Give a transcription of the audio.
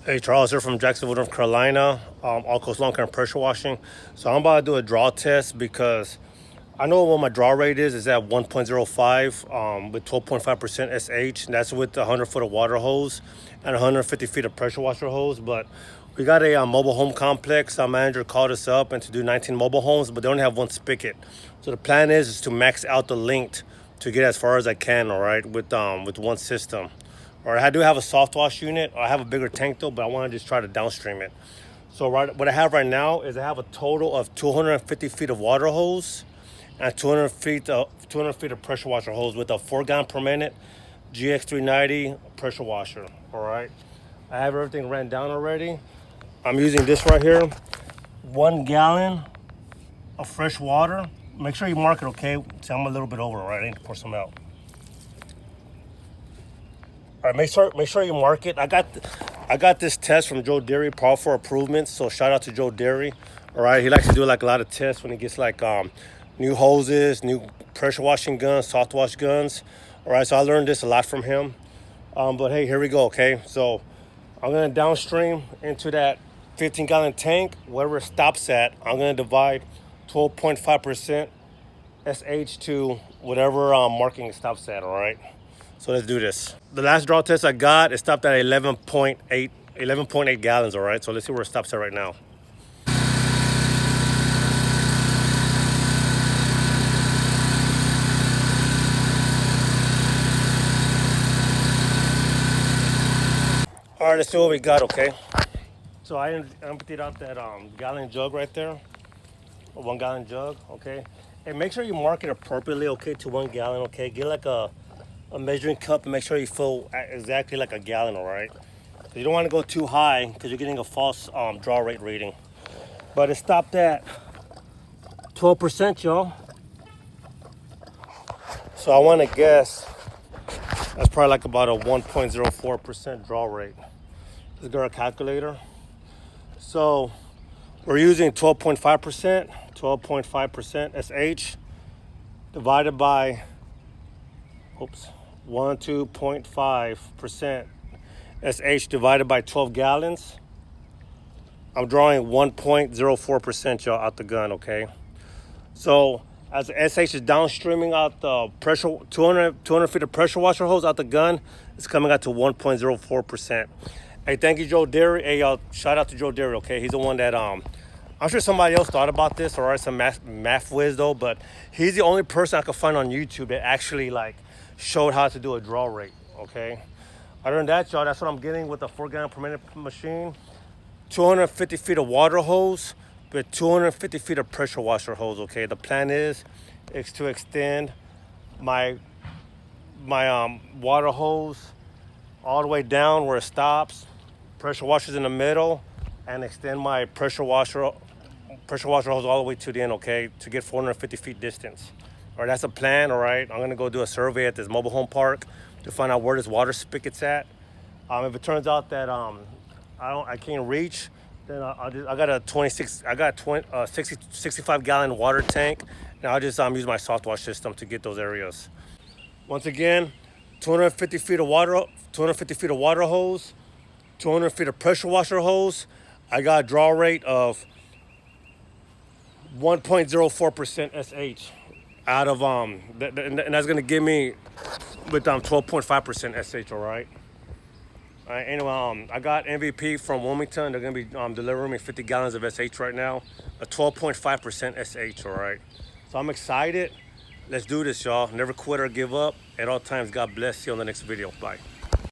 Hey, Charles here from Jacksonville, North Carolina. AllCoastLawncare&pressurewashing. So I'm about to do a draw test because I know what my draw rate is at 1.05 with 12.5% SH. And that's with 100 foot of water hose and 150 feet of pressure washer hose. But we got a mobile home complex. Our manager called us up and to do 19 mobile homes, but they only have one spigot. So the plan is to max out the length to get as far as I can, all right, with one system. Or I do have a soft wash unit. I have a bigger tank though, but I want to just try to downstream it. So what I have right now is I have a total of 250 feet of water hose and 200 feet of pressure washer hose with a 4 gallon per minute GX390 pressure washer. All right, I have everything ran down already. I'm using this right here, 1 gallon of fresh water. Make sure you mark it, okay? See, I'm a little bit over, all right? I need to pour some out. All right, make sure you mark it. I got this test from Joe Derry, Powerful Improvements. So shout out to Joe Derry. All right, he likes to do like a lot of tests when he gets like new hoses, new pressure washing guns, soft wash guns. All right, so I learned this a lot from him. But hey, here we go. Okay, so I'm gonna downstream into that 15 gallon tank. Wherever it stops at, I'm gonna divide 12.5% SH to whatever marking it stops at. All right. So let's do this. The last draw test I got, it stopped at 11.8 gallons, all right? So let's see where it stops at right now. All right, let's see what we got, okay? So I emptied out that gallon jug right there, a 1 gallon jug, okay? And make sure you mark it appropriately, okay, to 1 gallon, okay? Get like a measuring cup and make sure you fill exactly like a gallon, all right? You don't want to go too high because you're getting a false draw rate reading. But it stopped at 12%, y'all. So I want to guess that's probably like about a 1.04% draw rate. Let's get our calculator. So we're using 12.5% SH divided by 12.5% SH divided by 12 gallons. I'm drawing 1.04%, y'all, out the gun, okay? So as the SH is downstreaming out the pressure, 200 feet of pressure washer hose out the gun, it's coming out to 1.04%. Hey, thank you, Joe Derry. Hey, y'all, shout out to Joe Derry, okay? He's the one that, I'm sure somebody else thought about this, or some math whiz though, but he's the only person I could find on YouTube that actually like showed how to do a draw rate, okay? Other than that, y'all, that's what I'm getting with a 4 gallon per minute machine. 250 feet of water hose with 250 feet of pressure washer hose, okay? The plan is to extend my water hose all the way down where it stops, pressure washers in the middle, and extend my pressure washer hose all the way to the end, okay? To get 450 feet distance. All right, that's a plan, all right? I'm gonna go do a survey at this mobile home park to find out where this water spigot's at. If it turns out that I can't reach, then I got 65 gallon water tank, and I'll just use my soft wash system to get those areas. Once again, 250 feet of water hose, 200 feet of pressure washer hose. I got a draw rate of 1.04% SH. Out of and that's gonna give me with 12.5% SH, all right. All right. Anyway, I got MVP from Wilmington. They're gonna be delivering me 50 gallons of SH right now, a 12.5% SH, all right. So I'm excited. Let's do this, y'all. Never quit or give up. At all times, God bless. See you on the next video. Bye.